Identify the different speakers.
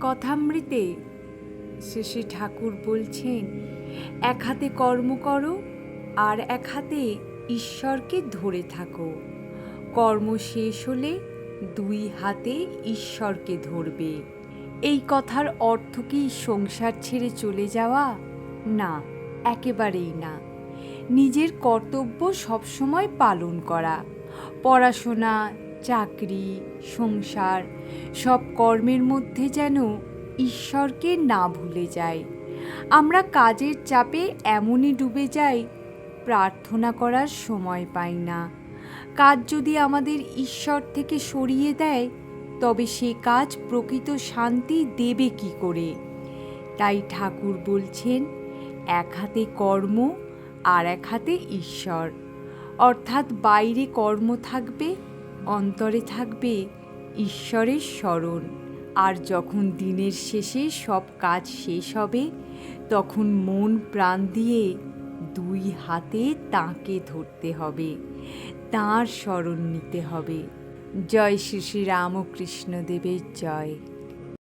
Speaker 1: কথামৃতে শেষে ঠাকুর বলছেন, এক হাতে কর্ম করো আর এক হাতে ঈশ্বরকে ধরে থাকো। কর্ম শেষ হলে দুই হাতে ঈশ্বরকে ধরবে। এই কথার অর্থ কি সংসার ছেড়ে চলে যাওয়া? না, একেবারেই না। নিজের কর্তব্য সবসময় পালন করা। পড়াশোনা, চাকরি, সংসার সব কর্মের মধ্যে যেন ঈশ্বরকে না ভুলে যাই। আমরা কাজের চাপে এমনই ডুবে যাই, প্রার্থনা করার সময় পাই না। কাজ যদি আমাদের ঈশ্বর থেকে সরিয়ে দেয়, তবে সে কাজ প্রকৃত শান্তি দেবে কি করে? তাই ঠাকুর বলছেন, এক হাতে কর্ম আর এক হাতে ঈশ্বর। অর্থাৎ বাইরে কর্ম থাকবে, অন্তরে থাকবে ঈশ্বরের স্মরণ। আর যখন দিনের শেষে সব কাজ শেষ হবে, তখন মন প্রাণ দিয়ে দুই হাতে তাঁকে ধরতে হবে, তাঁর স্মরণ নিতে হবে। জয় শ্রী শ্রী রামকৃষ্ণ দেবের জয়।